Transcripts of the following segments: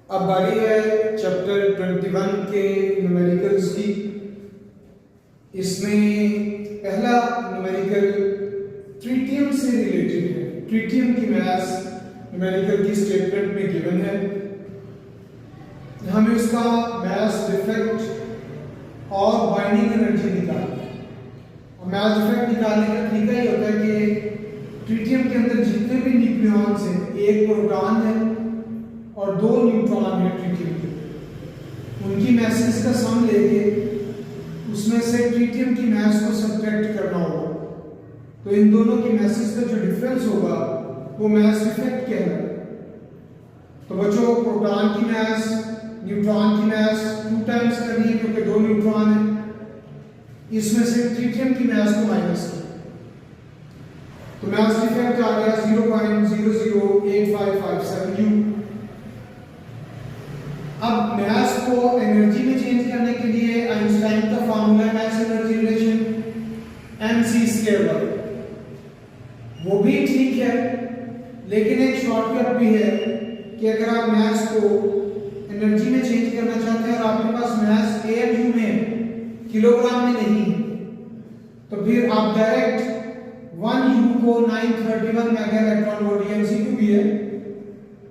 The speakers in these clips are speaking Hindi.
अब बारी है चैप्टर 21 के न्यूमेरिकल्स की। इसमें पहला न्यूमेरिकल ट्रिटियम से रिलेटेड है। ट्रिटियम की मैथ्स न्यूमेरिकल की स्टेटमेंट में गिवन है। हमें उसका मैथ्स डिफेक्ट और बाइंडिंग एनर्जी निकालना है। और मैथ्स डिफेक्ट निकालने का तरीका ये होता है कि ट्रिटियम के अंदर जितने भी न्यूक्लियॉन्स हैं, एक प्रोटॉन है और 2 न्यूट्रॉन है ट्रिटियम के, उनकी मैसेज का सम लेके उसमें से ट्रिटियम की मास को सब्ट्रैक्ट करना होगा। तो इन दोनों की मैसेज का जो डिफरेंस होगा वो मास डिफेक्ट कहलाएगा। तो बच्चों, प्रोटॉन की मास न्यूट्रॉन की मास 2 टाइम्स करनी है क्योंकि 2 न्यूट्रॉन है। इसमें से ट्रिटियम की मास को माइनस किया तो मास डिफेक्ट आ गया 0.008557 जूल। अब मास को एनर्जी में चेंज करने के लिए आइंस्टाइन का फार्मूला है मास एनर्जी रिलेशन mc²। वो भी ठीक है, लेकिन एक शॉर्टकट भी है कि अगर आप मास को एनर्जी में चेंज करना चाहते हैं और आपके पास मास AMU में किलोग्राम में नहीं, तो फिर आप डायरेक्ट 1 U को 931 मेगा इलेक्ट्रॉन वोल्ट MCQ भी है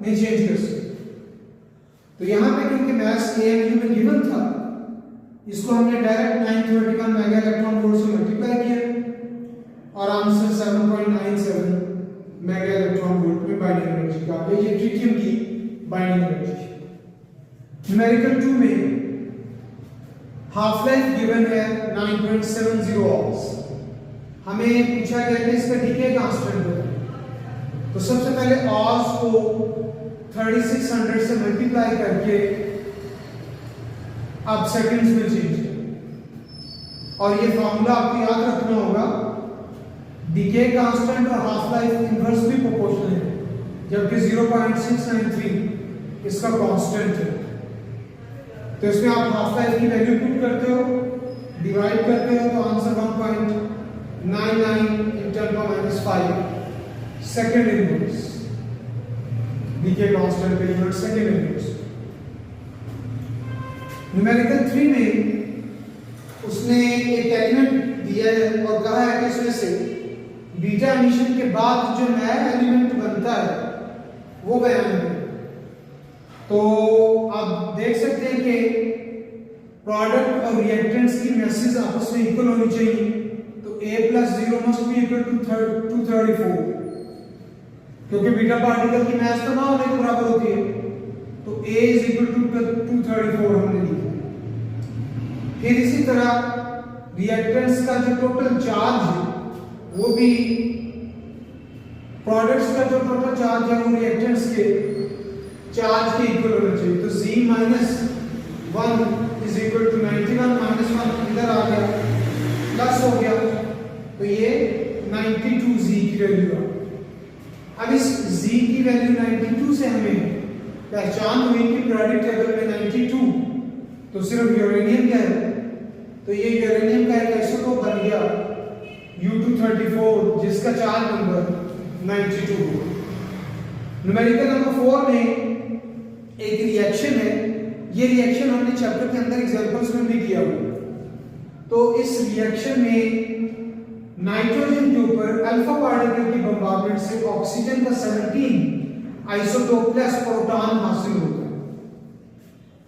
में चेंज कर सकते। तो यहाँ पे क्योंकि मास AMU में गिवन था, इसको हमने डायरेक्ट 931 मेगा इलेक्ट्रॉन वोल्ट से मल्टीप्लाई किया और आंसर 7.97 मेगा इलेक्ट्रॉन वोल्ट में बाइंडिंग एनर्जी का। ये ट्रिटियम की बाइंडिंग एनर्जी। न्यूमेरिकल 2 में हाफ लाइफ गिवन है 9.70 आवर्स। हमें पूछा गया कि इसका डीके कांस्टेंट है। तो सबसे पहले आवर्स को 3600 से मल्टीप्लाई करके आप सेकंड्स में चेंज करें। और ये फॉर्मूला आपको याद रखना होगा, डीके कांस्टेंट और हाफ लाइफ इनवर्सली प्रोपोर्शनल है, जबकि 0.693 इसका कांस्टेंट है। तो इसमें आप हाफ लाइफ की वैल्यू पुट करते हो, डिवाइड करते हो, तो answer 1.99 × 10⁻⁵ second inverse. Decay constant का यूनिट सेकंड इनवर्स। न्यूमेरिकल 3 में उसने एक एलिमेंट दिया है और कहा है कि इसमें से बीटा एमिशन के बाद जो नया एलिमेंट बनता है वो बयान करें। तो आप देख सकते हैं कि प्रोडक्ट और रिएक्टेंट्स की मैसेज आपस में इक्वल होनी चाहिए। तो A + 0 must be equal to 234, क्योंकि बीटा पार्टिकल की मास तो ना होने के बराबर होती है। तो A = 234 हमने लिखा। फिर इसी तरह रिएक्टेंट्स का जो टोटल चार्ज है वो भी प्रोडक्ट्स का जो टोटल चार्ज है वो रिएक्टेंट्स के चार्ज के इक्वल होना चाहिए। तो Z - 1 = 91 - 1 इधर आ गया, प्लस हो गया, तो ये 92 Z की वैल्यू आ। अब इस Z की वैल्यू 92 से हमें पहचान हुई कि पीरियोडिक टेबल में 92 तो सिर्फ यूरेनियम क्या है। तो ये यूरेनियम का एक आइसोटोप बन गया U234 जिसका चार्ज नंबर 92 है। न्यूमेरिकल नंबर 4 में एक रिएक्शन है। ये रिएक्शन हमने चैप्टर के अंदर एग्जांपल्स में भी किया हुआ। तो इस रिएक्शन में नाइट्रोजन के ऊपर अल्फा पार्टिकल की बम्बार्डमेंट से ऑक्सीजन का 17 आइसोटोप प्लस प्रोटॉन हासिल होता है।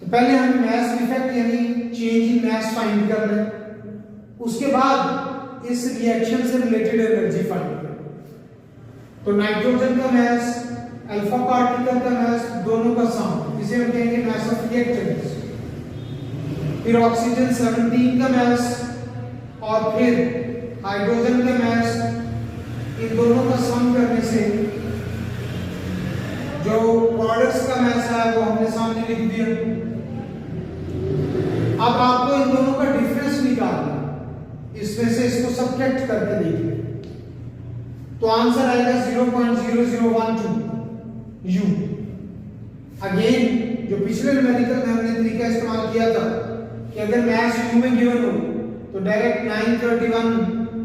तो पहले हमें मास डिफेक्ट यानी चेंज इन मास फाइंड करना है, उसके बाद इस रिएक्शन से रिलेटेड एनर्जी फाइंड करना है। तो नाइट्रोजन का मास, अल्फा पार्टिकल का मास, दोनों का सम, जिसे हम कहेंगे मास ऑफ रिएक्टेंट्स। फिर ऑक्सीजन 17 का मास और फिर हाइड्रोजन का मास, इन दोनों का सम करने से जो प्रोडक्ट्स का मास है वो हमने सामने लिख दिया। अब आपको इन दोनों का डिफरेंस निकालना, इसमें से इसको सब्ट्रैक्ट करके देखिए, तो आंसर आएगा 0.0012 U। अगेन जो पिछले न्यूमेरिकल में हमने तरीका इस्तेमाल किया था कि अगर मास U में गिवन हो तो डायरेक्ट 931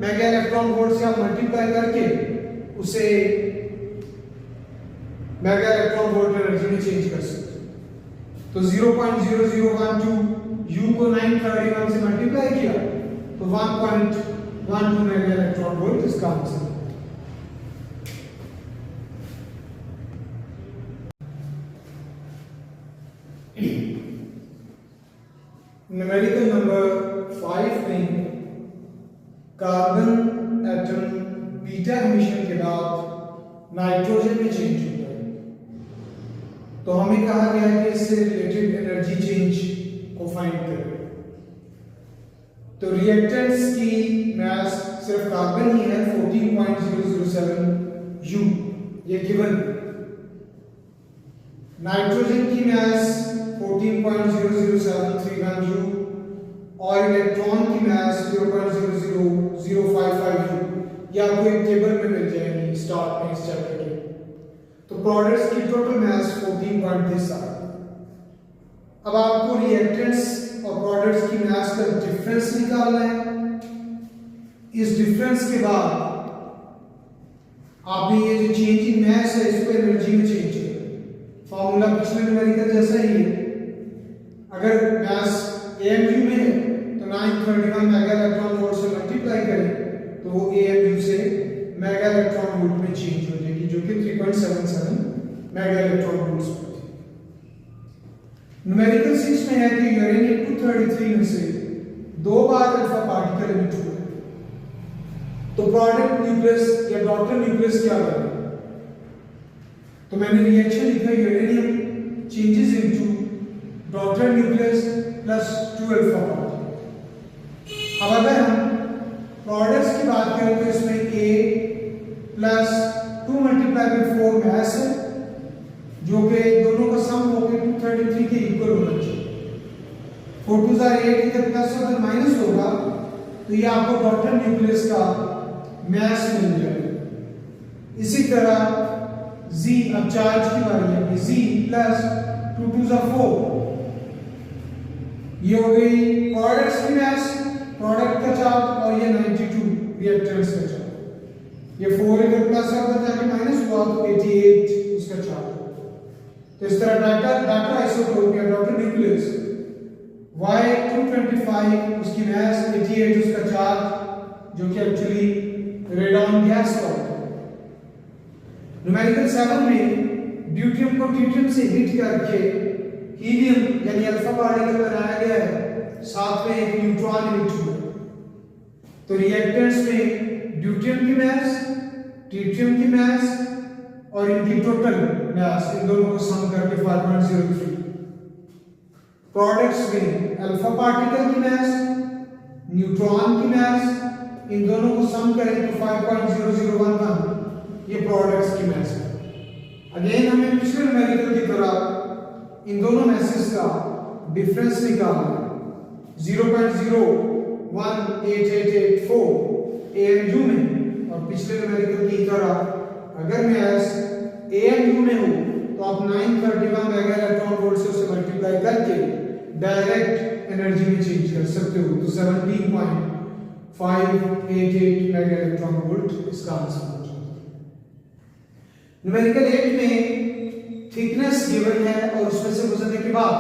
मेगा इलेक्ट्रॉन वोल्ट से आप मल्टीप्लाई करके उसे मेगा इलेक्ट्रॉन वोल्ट एनर्जी में चेंज कर सकते हैं। तो 0.0012 U को 931 से मल्टीप्लाई किया तो 1.12 मेगा इलेक्ट्रॉन वोल्ट इसका आंसर। न्यूमेरिकल नंबर 5 में कार्बन एटम बीटा एमिशन के बाद नाइट्रोजन में चेंज होता है, तो हमें कहा गया है कि इससे रिलेटेड एनर्जी चेंज को फाइंड करें। तो रिएक्टेंट्स की मास सिर्फ कार्बन ही है 14.007 U, ये गिवन। नाइट्रोजन की मास 14.00731 U और इलेक्ट्रॉन की मास 0.00055 U। ये आपको एक टेबल में मिल जाएगी स्टार्ट में इस चैप्टर के। तो प्रोडक्ट्स की टोटल मास 14.37। अब आपको रिएक्टेंट्स और प्रोडक्ट्स की मास का डिफरेंस निकालना है। इस डिफरेंस के बाद आपने ये जो चेंज इन मास है इसको एनर्जी में चेंज किया। फॉर्मूला पिछले न्यूमेरिकल जैसा ही है। अगर मास AMU में है तो 931 मेगा इलेक्ट्रॉन वोल्ट से मल्टीप्लाई करें तो वो AMU से मेगा इलेक्ट्रॉन वोल्ट में चेंज हो जाएगी, जो कि 3.77 मेगा इलेक्ट्रॉन वोल्ट पर थी। न्यूमेरिकल 6 में है कि यूरेनियम 233 में से 2 बार अल्फा पार्टिकल एमिट हुआ, तो प्रोडक्ट न्यूक्लियस या डॉटर न्यूक्लियस क्या बनेगा? तो मैंने रिएक्शन लिखा uranium changes into daughter nucleus plus 2 alpha particle. अब अगर हम प्रोडक्ट्स की बात करें तो इसमें A प्लस 2 मल्टीप्लाई बाय 4 मास है, जो कि दोनों का सम होकर 233 के इक्वल होना चाहिए। 4 2 8 इधर प्लस और माइनस होगा तो ये आपको डॉटर न्यूक्लियस का मास मिल जाएगा। इसी तरह Z, अब चार्ज की बारी है, Z प्लस 2 2 4, ये हो गई प्रोडक्ट्स की मास, प्रोडक्ट का चार्ज, और ये 92 रिएक्टेंट्स का चार्ज। ये 4 इधर प्लस है उधर जाके माइनस हुआ तो 88 उसका चार्ज। तो इस तरह डाटा आइसोटोप या डॉटर न्यूक्लियस Y225 उसकी मास 88 उसका चार्ज, जो कि एक्चुअली रेडॉन गैस का होता है। न्यूमेरिकल 7 में ड्यूटियम को ट्रिटियम से हिट करके हीलियम यानी अल्फा पार्टिकल बनाया गया है, साथ में एक न्यूट्रॉन एमिट हुआ। तो रिएक्टेंट्स में ड्यूटियम की मास, ट्रिटियम की मास और इनकी टोटल मास, इन दोनों को सम करके 5.03। प्रोडक्ट्स में अल्फा पार्टिकल की मास, न्यूट्रॉन की मास, इन दोनों को सम करें तो 5.0011 ये प्रोडक्ट्स की मास है। अगेन हमें पिछले न्यूमेरिकल की तरह इन दोनों मासेस का डिफरेंस निकालना है। 0.0188884 AMU में, और पिछले न्यूमेरिकल की तरह अगर मास AMU में हो तो आप 931 मेगा इलेक्ट्रॉन वोल्ट से उसे मल्टीप्लाई करके डायरेक्ट एनर्जी में चेंज कर सकते हो। तो 17.588 मेगा इलेक्ट्रॉन वोल्ट इसका आंसर हो जाएगा। न्यूमेरिकल 8 में थिकनेस गिवन है और उसमें से गुजरने के बाद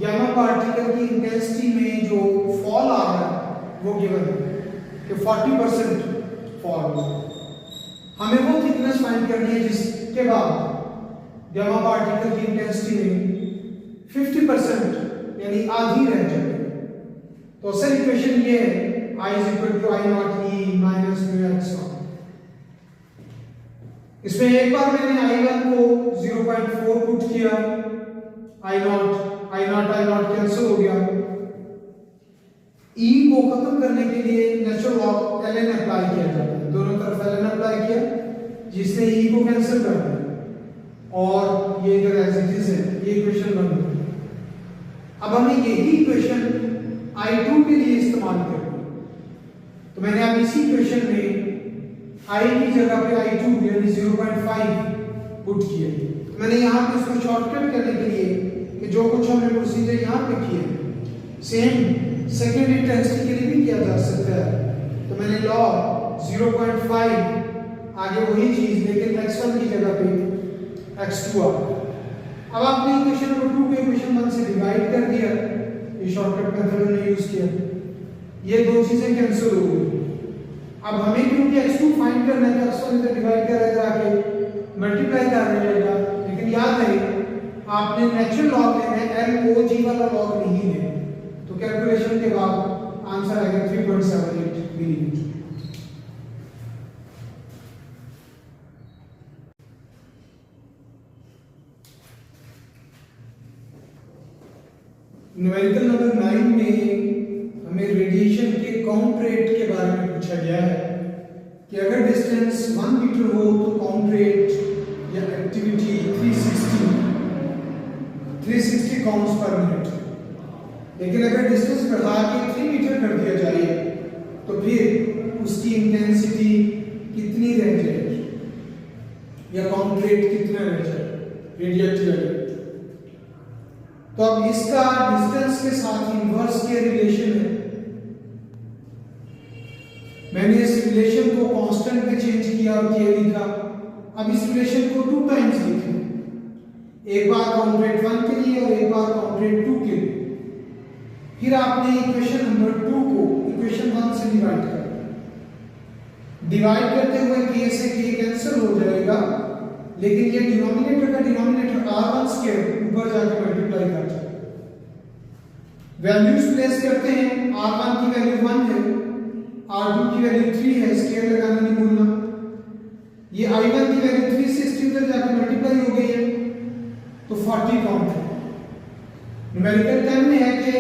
गामा पार्टिकल की इंटेंसिटी में जो फॉल आ रहा है वो गिवन है कि 40% फॉल हो। हमें वो थिकनेस फाइंड करनी है जिसके बाद गामा पार्टिकल की इंटेंसिटी में 50% यानी आधी रह जाए। तो असल इक्वेशन ये है I = I0 E - μx0। इसमें एक बार मैंने I1 को 0.4 पुट किया, I0 कैंसिल हो गया। E को खत्म करने के लिए नेचुरल लॉ ln अप्लाई किया जाता है, दोनों तरफ ln अप्लाई किया जिसने E को कैंसिल कर दिया और ये इधर एज इट इज है, ये इक्वेशन बन गई। अब हमें यही इक्वेशन I2 के लिए इस्तेमाल करनी है। तो मैंने अब इसी इक्वेशन में I की जगह पे I2 यानी 0.5 पुट किया। तो मैंने यहाँ पे इसको शॉर्टकट करने के लिए कि जो कुछ हमने प्रोसीजर यहाँ पे किया सेम सेकेंड इंटेंसिटी के लिए भी किया जा सकता है। तो मैंने लॉ 0.5 आगे वही चीज लेकिन x1 की जगह पे x2 आ गया। अब आपने इक्वेशन नंबर 2 को इक्वेशन 1 से डिवाइड कर दिया, ये शॉर्टकट मेथड हमने यूज किया, ये दो चीजें कैंसिल हो गई। अब हमें क्योंकि x2 फाइंड करना है तो x1 इधर डिवाइड कर इधर आके मल्टीप्लाई करने लगेगा, लेकिन याद रहे आपने नेचुरल लॉग लेना है, LOG वाला लॉग नहीं लेना। तो कैलकुलेशन के बाद आंसर आएगा 3.78 मिलीमीटर। न्यूमेरिकल नंबर 9 में हमें रेडिएशन के काउंट रेट के बारे में पूछा गया है कि अगर डिस्टेंस 1 मीटर हो तो काउंट रेट या एक्टिविटी 360 काउंट्स पर मिनट, लेकिन अगर डिस्टेंस बढ़ा के 3 मीटर कर दिया जाए तो फिर उसकी इंटेंसिटी कितनी रह जाएगी या काउंट रेट कितना रह जाएगा रेडिएटिव। तो अब इसका डिस्टेंस के साथ इनवर्स के रिलेशन है। मैंने इस रिलेशन को कांस्टेंट में चेंज किया और के लिखा। अब इस रिलेशन को 2 टाइम्स लिखें, एक बार काउंट रेट 1 के लिए और एक बार काउंट रेट 2 के लिए। फिर आपने इक्वेशन नंबर 2 को इक्वेशन 1 से डिवाइड कर, डिवाइड करते हुए k से k कैंसिल हो जाएगा, लेकिन ये डिनोमिनेटर का डिनोमिनेटर r1 स्क्वायर ऊपर जाकर मल्टीप्लाई कर जाएगा। वैल्यूज प्लेस करते हैं, r1 की वैल्यू 1 है, r2 की वैल्यू 3 है, स्क्वायर लगाना नहीं भूलना। ये i1 की वैल्यू 360 उधर जाकर मल्टीप्लाई हो गई है तो 40 काउंट है। न्यूमेरिकल टर्म में है कि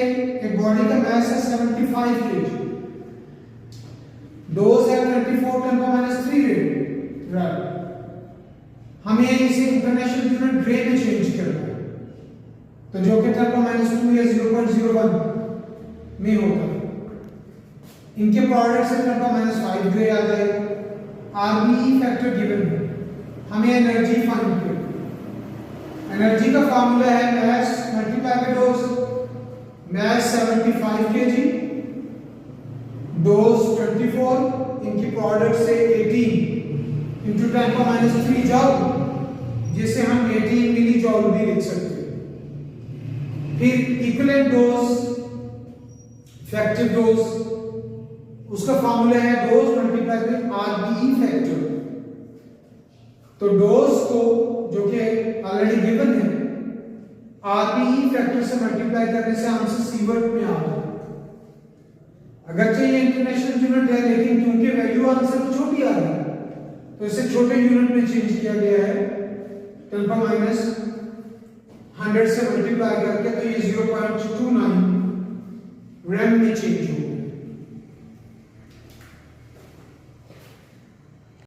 एक बॉडी का मास है 75 kg, डोज है 24 10⁻³ रेड, राइट। हमें इसे इंटरनेशनल यूनिट ग्रे में चेंज करना है, तो जो कि 10⁻² या 0.01 में होगा। इनके प्रोडक्ट से 10⁻5 ग्रे आ जाएगा। RBE फैक्टर गिवन है, हमें एनर्जी फाइंड करनी है। एनर्जी का फार्मूला है मास multiply by dose, mass 75 kg, dose 24, इनकी प्रोडक्ट से 18 इंटू 10⁻³ जॉल, जिसे हम 18 मिली जॉल भी लिख सकते हैं। फिर इक्विवेलेंट डोज, इफेक्टिव डोज, उसका फार्मूला है dose multiply by RBE factor. तो डोज को जो कि ऑलरेडी गिवन है, RBE फैक्टर से मल्टीप्लाई करने से आंसर सीवर्ट में आ जाएगा। अगर चाहिए इंटरनेशनल यूनिट है, लेकिन क्योंकि वैल्यू आंसर छोटी आ रही है तो इसे छोटे यूनिट में चेंज किया गया है, 10⁻100 से मल्टीप्लाई करके, तो ये 0.29 रैम में चेंज हो